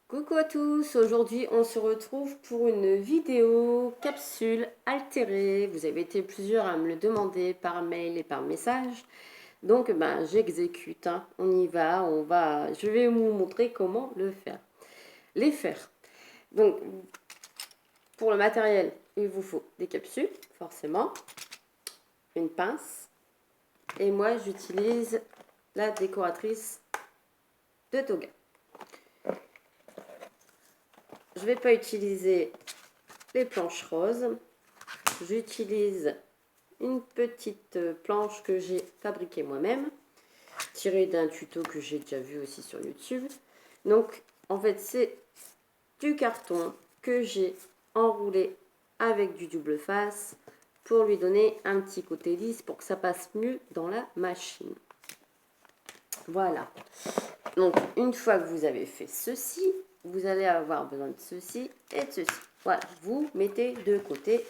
Coucou à tous, aujourd'hui on se retrouve pour une vidéo capsule altérée. Vous avez été plusieurs à me le demander par mail et par message. Donc j'exécute, hein. On y va, je vais vous montrer comment le faire. Les faire. Donc pour le matériel, il vous faut des capsules, forcément, une pince. Et moi j'utilise la décoratrice de Toga. Je ne vais pas utiliser les planches roses. J'utilise une petite planche que j'ai fabriquée moi-même, tirée d'un tuto que j'ai déjà vu aussi sur YouTube. Donc, en fait, c'est du carton que j'ai enroulé avec du double face pour lui donner un petit côté lisse pour que ça passe mieux dans la machine. Voilà. Donc, une fois que vous avez fait ceci, vous allez avoir besoin de ceci et de ceci. Voilà, vous mettez de côté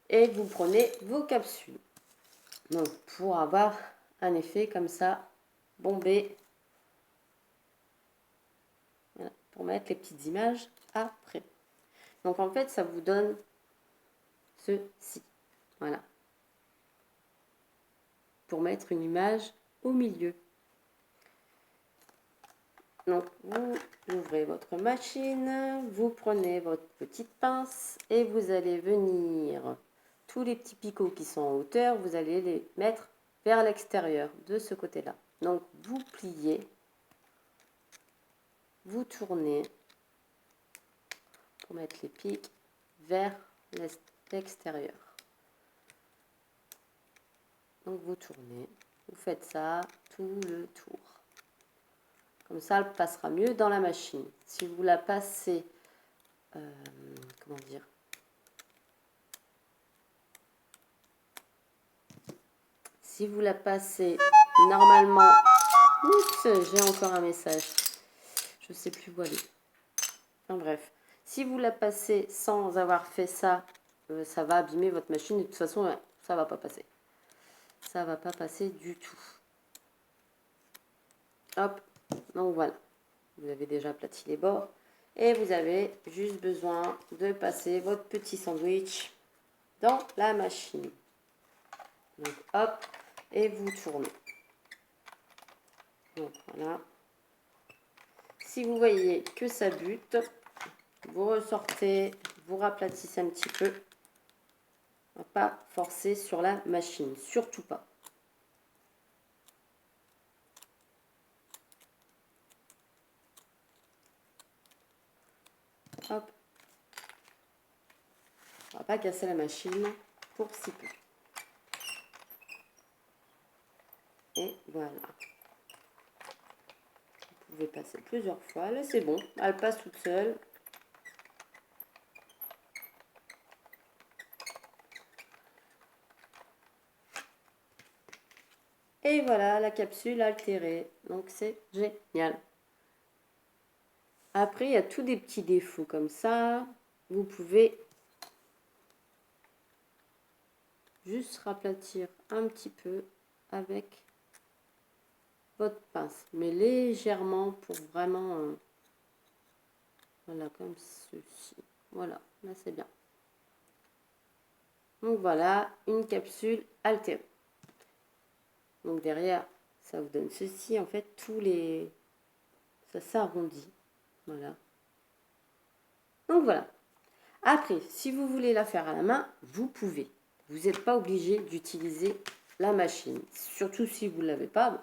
et vous prenez vos capsules. Donc, pour avoir un effet comme ça, bombé, voilà, pour mettre les petites images après. Donc, en fait, ça vous donne ceci. Voilà. Pour mettre une image au milieu. Donc, vous ouvrez votre machine, vous prenez votre petite pince et vous allez venir, tous les petits picots qui sont en hauteur, vous allez les mettre vers l'extérieur, de ce côté-là. Donc, vous pliez, vous tournez pour mettre les pics vers l'extérieur. Donc, vous tournez, vous faites ça tout le tour. Comme ça, elle passera mieux dans la machine. Si vous la passez, comment dire, si vous la passez normalement, oups, j'ai encore un message, je sais plus où aller. Enfin bref, si vous la passez sans avoir fait ça, ça va abîmer votre machine. De toute façon, ça va pas passer. Ça va pas passer du tout. Hop, donc voilà. Vous avez déjà aplati les bords. Et vous avez juste besoin de passer votre petit sandwich dans la machine. Donc hop, et vous tournez. Donc voilà. Si vous voyez que ça bute, vous ressortez, vous raplatissez un petit peu. On ne va pas forcer sur la machine, surtout pas. Hop. On ne va pas casser la machine pour si peu. Et voilà. Vous pouvez passer plusieurs fois. Là, c'est bon. Elle passe toute seule. Et voilà la capsule altérée. Donc, c'est génial. Après, il y a tous des petits défauts comme ça. Vous pouvez juste raplatir un petit peu avec votre pince, mais légèrement pour vraiment, voilà, comme ceci. Voilà, là c'est bien. Donc voilà, une capsule altérée. Donc derrière, ça vous donne ceci, en fait, ça s'arrondit. Voilà. Donc voilà. Après, si vous voulez la faire à la main, vous pouvez. Vous n'êtes pas obligé d'utiliser la machine. Surtout si vous ne l'avez pas,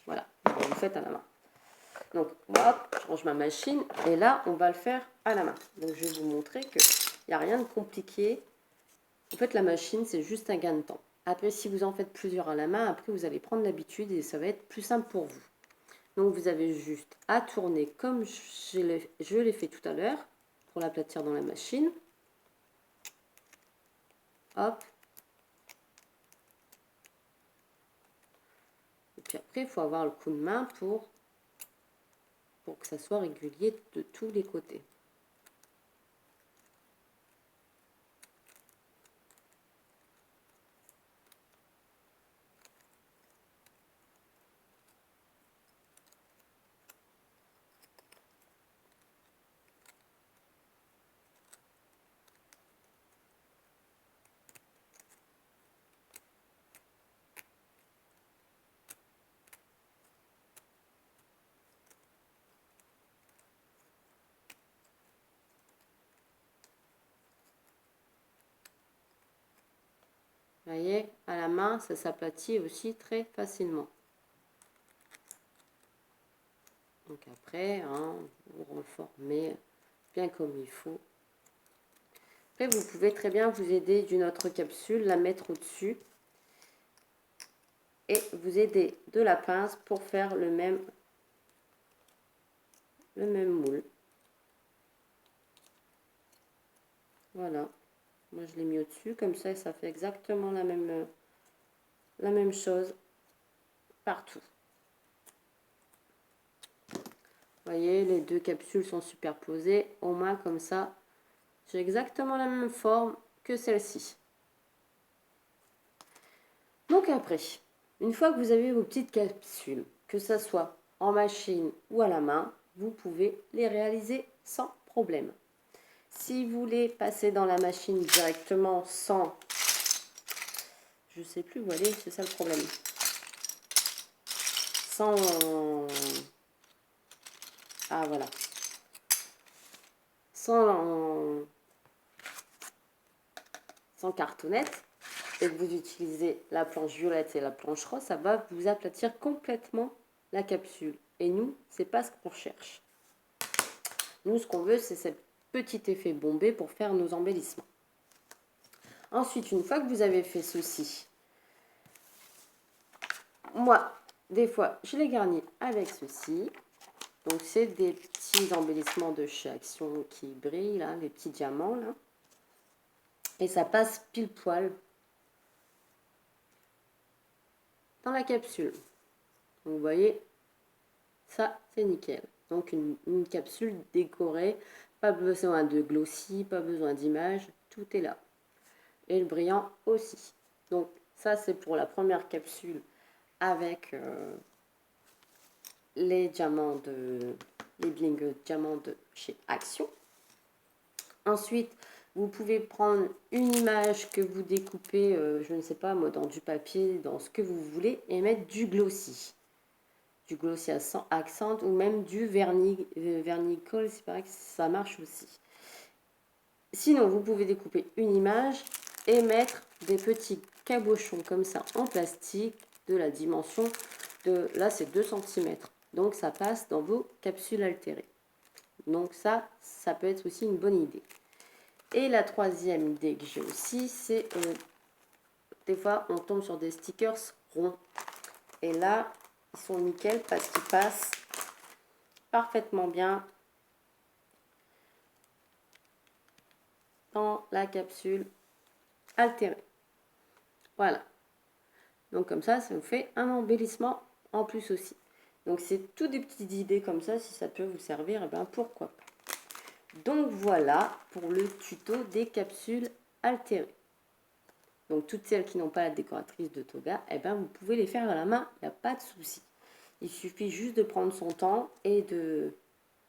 voilà, vous faites à la main. Donc, hop, je range ma machine et là, on va le faire à la main. Donc, je vais vous montrer qu'il n'y a rien de compliqué. En fait, la machine, c'est juste un gain de temps. Après, si vous en faites plusieurs à la main, après, vous allez prendre l'habitude et ça va être plus simple pour vous. Donc, vous avez juste à tourner comme je l'ai fait tout à l'heure pour l'aplatir dans la machine. Hop. Et puis après, il faut avoir le coup de main pour que ça soit régulier de tous les côtés. Vous voyez, à la main, ça s'aplatit aussi très facilement. Donc après, hein, vous reformez bien comme il faut. Après, vous pouvez très bien vous aider d'une autre capsule, la mettre au-dessus. Et vous aider de la pince pour faire le même moule. Voilà. Moi, je l'ai mis au-dessus. Comme ça fait exactement la même chose partout. Vous voyez, les deux capsules sont superposées. Au moins, comme ça, j'ai exactement la même forme que celle-ci. Donc après, une fois que vous avez vos petites capsules, que ce soit en machine ou à la main, vous pouvez les réaliser sans problème. Si vous voulez passer dans la machine directement sans... Je sais plus où aller, c'est ça le problème. Sans... Ah voilà. Sans cartonnette, et que vous utilisez la planche violette et la planche rose, ça va vous aplatir complètement la capsule. Et nous, c'est pas ce qu'on cherche. Nous, ce qu'on veut, c'est ce petit effet bombé pour faire nos embellissements. Ensuite, une fois que vous avez fait ceci, moi, des fois, je les garnis avec ceci. Donc, c'est des petits embellissements de chez Action qui brillent, là, les petits diamants, là. Et ça passe pile poil dans la capsule. Donc, vous voyez, ça, c'est nickel. Donc, une capsule décorée. Pas besoin de glossy, pas besoin d'image. Tout est là. Et le brillant aussi. Donc, ça, c'est pour la première capsule avec les bling diamants de chez Action. Ensuite, vous pouvez prendre une image que vous découpez, je ne sais pas moi, dans du papier, dans ce que vous voulez, et mettre du glossy. Du glossy accent ou même du vernicole, c'est pareil que ça marche aussi. Sinon, vous pouvez découper une image et mettre des petits cabochons comme ça en plastique de la dimension de, là c'est 2 cm. Donc ça passe dans vos capsules altérées. Donc ça peut être aussi une bonne idée. Et la troisième idée que j'ai aussi, c'est des fois on tombe sur des stickers ronds. Et là, ils sont nickel parce qu'ils passent parfaitement bien dans la capsule altérée. Voilà. Donc comme ça vous fait un embellissement en plus aussi. Donc c'est tout des petites idées comme ça, si ça peut vous servir, et bien pourquoi pas. Donc voilà pour le tuto des capsules altérées. Donc toutes celles qui n'ont pas la décoratrice de toga, et bien vous pouvez les faire à la main, il n'y a pas de souci. Il suffit juste de prendre son temps et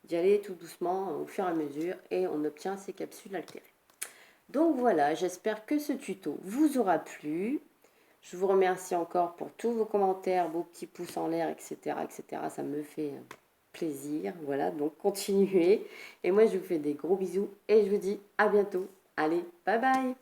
d'y aller tout doucement au fur et à mesure et on obtient ces capsules altérées. Donc voilà, j'espère que ce tuto vous aura plu. Je vous remercie encore pour tous vos commentaires, vos petits pouces en l'air, etc., etc. Ça me fait plaisir. Voilà, donc continuez. Et moi, je vous fais des gros bisous et je vous dis à bientôt. Allez, bye bye!